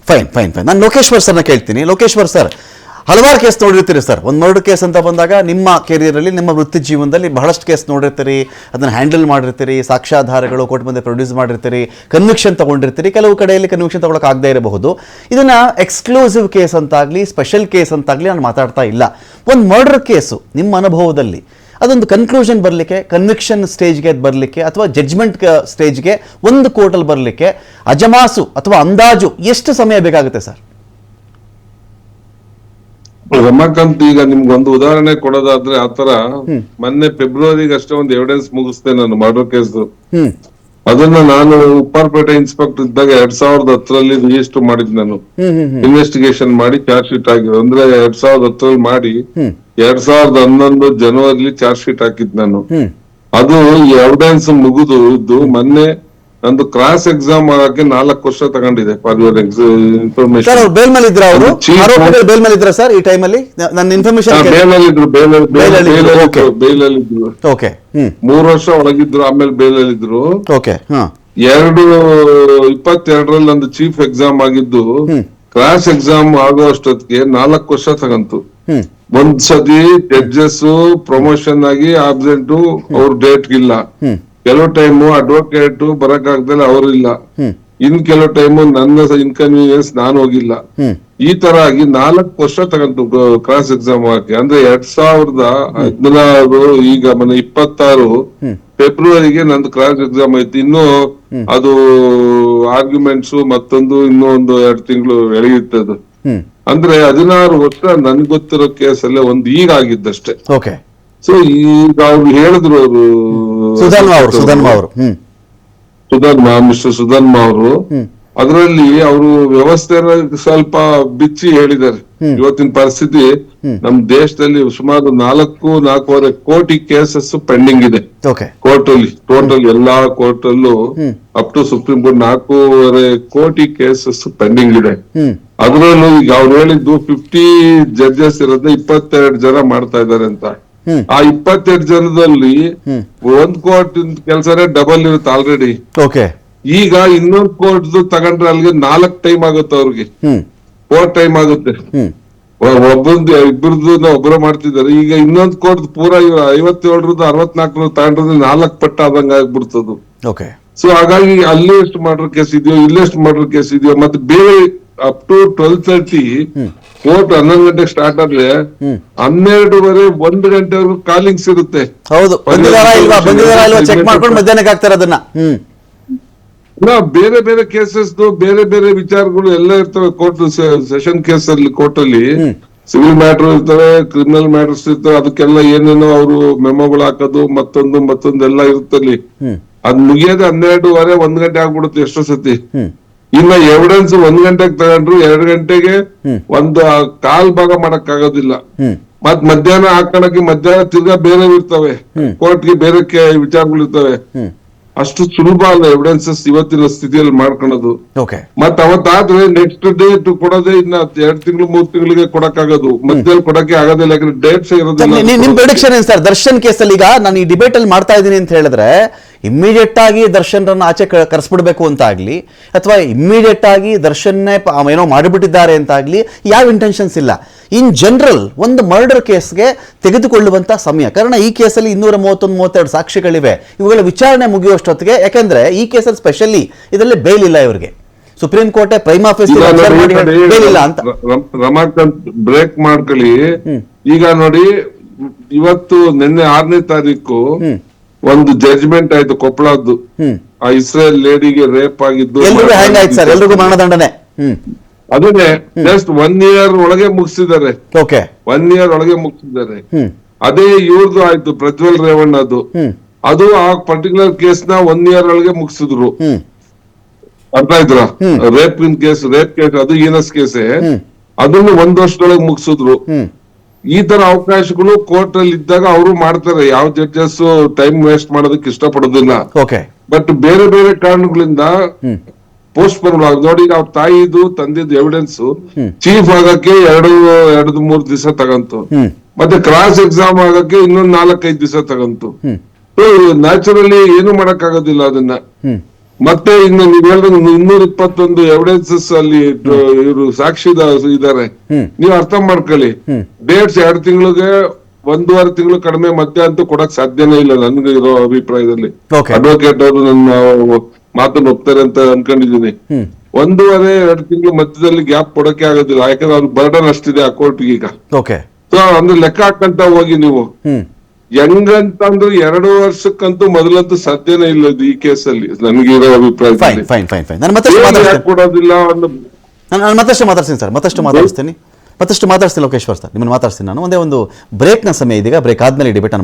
Fine fine fine. ನಾನು ಲೋಕೇಶ್ವರ್ ಸರ್ನ ಕೇಳ್ತೀನಿ. ಲೋಕೇಶ್ವರ್ ಸರ್, ಹಲವಾರು ಕೇಸ್ ನೋಡಿರ್ತೀರಿ ಸರ್. ಒಂದು ಮರ್ಡರ್ ಕೇಸ್ ಅಂತ ಬಂದಾಗ ನಿಮ್ಮ ಕೆರಿಯರಲ್ಲಿ, ನಿಮ್ಮ ವೃತ್ತಿ ಜೀವನದಲ್ಲಿ ಬಹಳಷ್ಟು ಕೇಸ್ ನೋಡಿರ್ತೀರಿ, ಅದನ್ನು ಹ್ಯಾಂಡಲ್ ಮಾಡಿರ್ತೀರಿ, ಸಾಕ್ಷ್ಯಾಧಾರಗಳು ಕೋರ್ಟ್ ಮುಂದೆ ಪ್ರೊಡ್ಯೂಸ್ ಮಾಡಿರ್ತೀರಿ, ಕನ್ವಿಕ್ಷನ್ ತೊಗೊಂಡಿರ್ತೀರಿ. ಕೆಲವು ಕಡೆಯಲ್ಲಿ ಕನ್ವಿಕ್ಷನ್ ತೊಗೊಳಕ್ಕಾಗದೇ ಇರಬಹುದು. ಇದನ್ನು ಎಕ್ಸ್ಕ್ಲೂಸಿವ್ ಕೇಸ್ ಅಂತಾಗಲಿ, ಸ್ಪೆಷಲ್ ಕೇಸ್ ಅಂತಾಗಲಿ ನಾನು ಮಾತಾಡ್ತಾ ಇಲ್ಲ. ಒಂದು ಮರ್ಡರ್ ಕೇಸು ನಿಮ್ಮ ಅನುಭವದಲ್ಲಿ ಅದೊಂದು ಕನ್ಕ್ಲೂಷನ್ ಬರಲಿಕ್ಕೆ, ಕನ್ವಿಕ್ಷನ್ ಸ್ಟೇಜ್ಗೆ ಬರಲಿಕ್ಕೆ, ಅಥವಾ ಜಡ್ಜ್ಮೆಂಟ್ ಸ್ಟೇಜ್ಗೆ ಒಂದು ಕೋರ್ಟಲ್ಲಿ ಬರಲಿಕ್ಕೆ ಅಜಮಾಸು ಅಥವಾ ಅಂದಾಜು ಎಷ್ಟು ಸಮಯ ಬೇಕಾಗುತ್ತೆ ಸರ್? ರಮಾಕಾಂತ್, ಈಗ ನಿಮ್ಗೊಂದು ಉದಾಹರಣೆ ಕೊಡೋದಾದ್ರೆ, ಆತರ ಮೊನ್ನೆ ಫೆಬ್ರವರಿಗೆ ಅಷ್ಟೇ ಒಂದು ಎವಿಡೆನ್ಸ್ ಮುಗಿಸ್ದೆ ನಾನು ಮರ್ಡರ್ ಕೇಸ್. ಅದನ್ನ ನಾನು ಉಪ್ಪಾರಪೇಟೆ ಇನ್ಸ್ಪೆಕ್ಟರ್ ಇದ್ದಾಗ 2010 ರಿಜಿಸ್ಟರ್ ಮಾಡಿದ್ ನಾನು. ಇನ್ವೆಸ್ಟಿಗೇಷನ್ ಮಾಡಿ ಚಾರ್ಜ್ ಶೀಟ್ ಆಗಿದೆ. ಅಂದ್ರೆ 2010 ಮಾಡಿ 2011 ಜನವರಿಲಿ ಚಾರ್ಜ್ ಶೀಟ್ ಹಾಕಿದ್ ನಾನು. ಅದು ಎವಿಡೆನ್ಸ್ ಮುಗಿದು ಮೊನ್ನೆ ನಂದು ಕ್ರಾಸ್ ಎಕ್ಸಾಮ್ ಆಗಕ್ಕೆ 4 ವರ್ಷ ತಗೊಂಡಿದೆ. For your information. ಬೇಲ್ ಮೇಲೆ ಇದ್ರ ಅವರು ಆರೋಪಿಗಳು ಬೇಲ್ ಮೇಲೆ ಇದ್ರ ಸರ್ ಈ ಟೈಮಲ್ಲಿ? ನನ್ನ ಇನ್ಫಾರ್ಮೇಶನ್ ಬೇಲಲ್ಲಿದ್ರು. 3 ವರ್ಷ ಒಳಗಿದ್ರು, ಆಮೇಲೆ ಬೇಲಲ್ಲಿದ್ರು. 2022 ನಂದು ಚೀಫ್ ಎಕ್ಸಾಮ್ ಆಗಿದ್ದು, ಕ್ರಾಸ್ ಎಕ್ಸಾಮ್ ಆಗೋ ಅಷ್ಟೊತ್ತಿಗೆ 4 ವರ್ಷ ತಗಂತು. ಒಂದ್ ಸತಿ ಜಡ್ಜಸ್ ಪ್ರಮೋಷನ್ ಆಗಿ ಆಬ್ಸೆಂಟ್, ಅವ್ರ ಡೇಟ್ ಇಲ್ಲ. ಕೆಲವು ಟೈಮು ಅಡ್ವೊಕೇಟ್ ಬರಕ್ ಆಗ್ದಲ್ಲ ಅವರು ಇಲ್ಲ. ಇನ್ ಕೆಲವು ಟೈಮು ನನ್ನ ಇನ್ಕನ್ವೀನಿಯನ್ಸ್ ನಾನು ಹೋಗಿಲ್ಲ. ಈ ತರ ಆಗಿ 4 ವರ್ಷ ತಗಂತು ಕ್ರಾಸ್ ಎಕ್ಸಾಮ್ ಆಗಕ್ಕೆ. ಅಂದ್ರೆ 2016 ಈಗ 26 ಫೆಬ್ರವರಿಗೆ ನಂದು ಕ್ರಾಸ್ ಎಕ್ಸಾಮ್ ಐತಿ. ಇನ್ನು ಅದು ಆರ್ಗ್ಯುಮೆಂಟ್ಸ್ ಮತ್ತೊಂದು ಇನ್ನೂ ಒಂದು 2 ತಿಂಗಳು ಎಳೆಯುತ್ತೆ ಅದು. ಅಂದ್ರೆ 16 ವರ್ಷ ನನ್ಗೆ ಗೊತ್ತಿರೋ ಕೇಸಲ್ಲೇ ಒಂದು ಈಗ ಆಗಿದ್ದಷ್ಟೇ. ಸೊ ಈಗ ಅವ್ರು ಹೇಳಿದ್ರು, ಅವರು ಮಿಸ್ಟರ್ ಸುಧನ್ಮಾ ಅವರು, ಅದರಲ್ಲಿ ಅವರು ವ್ಯವಸ್ಥೆನ ಸ್ವಲ್ಪ ಬಿಚ್ಚಿ ಹೇಳಿದ್ದಾರೆ. ಇವತ್ತಿನ ಪರಿಸ್ಥಿತಿ ನಮ್ ದೇಶದಲ್ಲಿ ಸುಮಾರು 4.25 ಕೋಟಿ ಕೇಸಸ್ ಪೆಂಡಿಂಗ್ ಇದೆ ಕೋರ್ಟ್ ಅಲ್ಲಿ. ಟೋಟಲ್ ಎಲ್ಲಾ ಕೋರ್ಟ್ ಅಲ್ಲೂ ಅಪ್ ಟು ಸುಪ್ರೀಂ ಕೋರ್ಟ್ 4.25 ಕೋಟಿ ಕೇಸಸ್ ಪೆಂಡಿಂಗ್ ಇದೆ. ಅದ್ರಲ್ಲೂ ಈಗ ಅವ್ರು ಹೇಳಿದ್ದು 50 ಜಡ್ಜಸ್ ಇರೋದ್ನ 22 ಜನ ಮಾಡ್ತಾ ಇದಾರೆ ಅಂತ. ಆ 22 ಜನದಲ್ಲಿ 1 ಕೋರ್ಟ್ ಕೆಲ್ಸನೇ ಡಬಲ್ ಇರುತ್ತೆ ಆಲ್ರೆಡಿ. ಈಗ ಇನ್ನೊಂದು ಕೋರ್ಟ್ ತಗೊಂಡ್ರೆ ಅಲ್ಲಿಗೆ 4 ಟೈಮ್ ಆಗುತ್ತೆ ಅವ್ರಿಗೆ, 4 ಟೈಮ್ ಆಗುತ್ತೆ. ಒಬ್ಬಂದು ಇಬ್ಬರದು ಒಬ್ಬರು ಮಾಡ್ತಿದ್ದಾರೆ. ಈಗ ಇನ್ನೊಂದು ಕೋರ್ಟ್ ಪೂರಾ 57 64 ತಗೊಂಡ್ರೆ 4 ಪಟ್ಟ ಆದಂಗ ಆಗ್ಬಿಡ್ತದು. ಸೊ ಹಾಗಾಗಿ ಅಲ್ಲಿ ಎಷ್ಟು ಮರ್ಡರ್ ಕೇಸ್ ಇದೆಯೋ, ಇಲ್ಲೆಷ್ಟು ಮರ್ಡರ್ ಕೇಸ್ ಇದೆಯೋ, ಮತ್ತೆ ಬೇರೆ ಅಪ್ ಟು 12:30 ಕೋರ್ಟ್ 11 ಗಂಟೆಗೆ ಸ್ಟಾರ್ಟ್ ಆದ್ರೆ 12:30 1 ಗಂಟೆವರೆಗೂ ಕಾಲಿಂಗ್ಸ್ ಇರುತ್ತೆ. ಬೇರೆ ಬೇರೆ ಕೇಸಸ್, ಬೇರೆ ಬೇರೆ ವಿಚಾರಗಳು ಎಲ್ಲ ಇರ್ತವೆ ಕೋರ್ಟ್. ಸೆಷನ್ ಕೇಸ್ ಅಲ್ಲಿ ಕೋರ್ಟ್ ಅಲ್ಲಿ ಸಿವಿಲ್ ಮ್ಯಾಟರ್ ಇರ್ತವೆ, ಕ್ರಿಮಿನಲ್ ಮ್ಯಾಟರ್ಸ್ ಇರ್ತವೆ. ಅದಕ್ಕೆಲ್ಲ ಏನೇನೋ ಅವರು ಮೆಮೋಗಳು ಹಾಕೋದು ಮತ್ತೊಂದೆಲ್ಲ ಇರುತ್ತಲ್ಲಿ. ಅದ್ ಮುಗಿಯೋದೇ 12:30 1 ಗಂಟೆ ಆಗ್ಬಿಡುತ್ತೆ ಎಷ್ಟೋ ಸತಿ. ಇನ್ನ ಎವಿಡೆನ್ಸ್ 1 ಗಂಟೆಗೆ ತಗೊಂಡ್ರು 2 ಗಂಟೆಗೆ ಒಂದು ಕಾಲ್ ಭಾಗ ಮಾಡಕ್ ಆಗೋದಿಲ್ಲ. ಮತ್ ಮಧ್ಯಾಹ್ನ ಹಾಕೊಳಕ್ಕೆ ಮಧ್ಯಾಹ್ನ ತಿರ್ಗಾ ಬೇರೆ ಇರ್ತವೆ, ಕೋರ್ಟ್ಗೆ ಬೇರೆ ವಿಚಾರಗಳು ಇರ್ತವೆ. ಅಷ್ಟು ಸುಲಭ ಅಲ್ಲ ಎವಿಡೆನ್ಸಸ್ ಇವತ್ತಿನ ಸ್ಥಿತಿಯಲ್ಲಿ ಮಾಡ್ಕೊಳೋದು. ಮತ್ ಅವತ್ತಾದ್ರೆ ನೆಕ್ಸ್ಟ್ ಡೇಟ್ ಕೊಡೋದೇ ಇನ್ನ 2 ತಿಂಗಳು 3 ತಿಂಗಳಿಗೆ ಕೊಡಕ್ಕಾಗೋದು. ಮಧ್ಯದಲ್ಲಿ ಕೊಡಕ್ಕೆ ಆಗೋದಿಲ್ಲ, ಯಾಕಂದ್ರೆ ಡೇಟ್ಸ್ ಇರೋದಿಲ್ಲ. ನಿಮ್ ಪ್ರೆಡಿಕ್ಷನ್ ಏನ್ ಸರ್? ದರ್ಶನ್ ಕೇಸಲ್ಲಿ ಈಗ ನಾನು ಈ ಡಿಬೇಟ್ ಅಲ್ಲಿ ಮಾಡ್ತಾ ಇದ್ದೀನಿ ಅಂತ ಹೇಳಿದ್ರೆ, ಇಮ್ಮಿಡಿಯೇಟ್ ಆಗಿ ದರ್ಶನ್ರನ್ನ ಆಚೆ ಕರೆಸ್ಬಿಡ್ಬೇಕು ಅಂತ ಆಗ್ಲಿ, ಅಥವಾ ಇಮ್ಮಿಡಿಯೇಟ್ ಆಗಿ ದರ್ಶನ್ನೇ ಏನೋ ಮಾಡಿಬಿಟ್ಟಿದ್ದಾರೆ ಅಂತ ಆಗ್ಲಿ ಯಾವ ಇಂಟೆನ್ಷನ್ಸ್ ಇಲ್ಲ. ಇನ್ ಜನರಲ್ ಒಂದು ಮರ್ಡರ್ ಕೇಸ್ಗೆ ತೆಗೆದುಕೊಳ್ಳುವಂತ ಸಮಯ, ಕಾರಣ ಈ ಕೇಸಲ್ಲಿ 231-232 ಸಾಕ್ಷಿಗಳಿವೆ. ಇವುಗಳ ವಿಚಾರಣೆ ಮುಗಿಯುವಷ್ಟೊತ್ತಿಗೆ, ಯಾಕೆಂದ್ರೆ ಈ ಕೇಸಲ್ಲಿ ಸ್ಪೆಷಲಿ ಇದರಲ್ಲಿ ಬೇಲ್ ಇಲ್ಲ ಇವರಿಗೆ. ಸುಪ್ರೀಂ ಕೋರ್ಟ್ ಪ್ರೈಮಾ ಫೇಸಿ ಬೇಲ್ ಇಲ್ಲ ಅಂತ. ರಮಾಕಾಂತ್ ಬ್ರೇಕ್ ಮಾಡ್ಕೊಳ್ಳಿ. ಈಗ ನೋಡಿ, ಇವತ್ತು ನಿನ್ನೆ 6ನೇ ತಾರೀಕು ಒಂದು ಜಡ್ಜ್ಮೆಂಟ್ ಆಯ್ತು ಕೊಪ್ಪಳದ್ದು. ಆ ಇಸ್ರೇಲ್ ಲೇಡಿಗೆ ರೇಪ್ ಆಗಿದ್ದು ಎಲ್ರಿಗೂ ಮರಣದಂಡನೆ. ಅದನ್ನೇ ಜಸ್ಟ್ 1 ಇಯರ್ ಒಳಗೆ ಮುಗಿಸಿದ್ದಾರೆ. 1 ಇಯರ್ ಒಳಗೆ ಮುಗಿಸಿದ್ದಾರೆ. ಅದೇ ಇವ್ರದ್ದು ಆಯ್ತು ಪ್ರಜ್ವಲ್ ರೇವಣ್ಣದು. ಅದು ಆ ಪರ್ಟಿಕ್ಯುಲರ್ ಕೇಸ್ ನ 1 ಇಯರ್ ಒಳಗೆ ಮುಗಿಸಿದ್ರು. ಅರ್ಥ ಆಯ್ತರ? ರೇಪ್ ಕೇಸ್ ಅದು ಈನಸ್ ಕೇಸೆ, ಅದನ್ನು 1 ವರ್ಷದೊಳಗೆ ಮುಗಿಸಿದ್ರು. ಈ ತರ ಅವಕಾಶಗಳು ಕೋರ್ಟ್ ಅಲ್ಲಿ ಇದ್ದಾಗ ಅವರು ಮಾಡ್ತಾರೆ. ಯಾವ ಜಡ್ಜಸ್ ಟೈಮ್ ವೇಸ್ಟ್ ಮಾಡೋದಕ್ಕೆ ಇಷ್ಟ ಪಡೋದಿಲ್ಲ. ಬಟ್ ಬೇರೆ ಬೇರೆ ಕಾರಣಗಳಿಂದ ಪೋಸ್ಟ್ ಪೋನ್ ನೋಡಿ. ಅವ್ರ ತಾಯಿದು ತಂದಿದ್ದು ಎವಿಡೆನ್ಸ್ ಚೀಫ್ ಆಗಕ್ಕೆ 2-3 ದಿವಸ ತಗಂತು. ಮತ್ತೆ ಕ್ರಾಸ್ ಎಕ್ಸಾಮ್ ಆಗಕ್ಕೆ ಇನ್ನೊಂದು 4-5 ದಿವಸ ತಗಂತು. ನ್ಯಾಚುರಲಿ ಏನು ಮಾಡಕ್ ಆಗೋದಿಲ್ಲ ಅದನ್ನ. ಮತ್ತೆ ಇನ್ನು ನೀವ್ ಹೇಳಿದ್ರೆ 221 ಎವಿಡೆನ್ಸಸ್ ಅಲ್ಲಿ ಇವರು ಸಾಕ್ಷಿದಾರ ಇದಾರೆ. ನೀವ್ ಅರ್ಥ ಮಾಡ್ಕೊಳ್ಳಿ, ಡೇಟ್ಸ್ 2 ತಿಂಗಳಿಗೆ 1.5 ತಿಂಗಳು ಕಡಿಮೆ ಮಧ್ಯ ಅಂತೂ ಕೊಡಕ್ ಸಾಧ್ಯನೇ ಇಲ್ಲ ನನ್ಗೆ ಇರೋ ಅಭಿಪ್ರಾಯದಲ್ಲಿ. Okay. ಅಡ್ವೊಕೇಟ್ ಅವರು ನನ್ನ ಮಾತನ್ನ ಒಪ್ತಾರೆ ಅಂತ ಅನ್ಕೊಂಡಿದೀನಿ. 1.5-2 ತಿಂಗಳು ಮಧ್ಯದಲ್ಲಿ ಗ್ಯಾಪ್ ಕೊಡಕ್ಕೆ ಆಗೋದಿಲ್ಲ, ಯಾಕಂದ್ರೆ ಅವ್ರ ಬರ್ಡನ್ ಅಷ್ಟಿದೆ ಆ ಕೋರ್ಟ್ಗೆ ಈಗ. ಓಕೆ. ಸೊ ಅಂದ್ರೆ ಲೆಕ್ಕ ಹಾಕಂತ ಹೋಗಿ ನೀವು ಹೆಂಗಂತಂದ್ರೆ 2 ವರ್ಷಕ್ಕಂತೂ ಮೊದಲಂತೂ ಸಾಧ್ಯನೇ ಇಲ್ಲ ಈ ಕೇಸಲ್ಲಿ ನನಗೆ ಇರೋ ಅಭಿಪ್ರಾಯದಲ್ಲಿ. ಫೈನ್ ಫೈನ್ ಫೈನ್ ನಾನು ಮತ್ತಷ್ಟು ಮಾತಾಡ್ತೀನಿ. ಕೊಡೋದಿಲ್ಲ ಅನ್ನೋ ನಾನು ಮತ್ತಷ್ಟು ಮಾತಾಡ್ತೀನಿ ಸರ್, ಮತ್ತಷ್ಟು ಮಾತಾಡ್ತೀನಿ ಲೋಕೇಶ್ವರ್ ಸರ್, ನಿಮ್ಮನ್ನು ಮಾತಾಡ್ತೀನಿ ನಾನು. ಒಂದೇ ಒಂದು ಬ್ರೇಕ್ನ ಸಮಯ ಇದೀಗ, ಬ್ರೇಕ್ ಆದ್ಮೇಲೆ ಡಿಬೇಟ್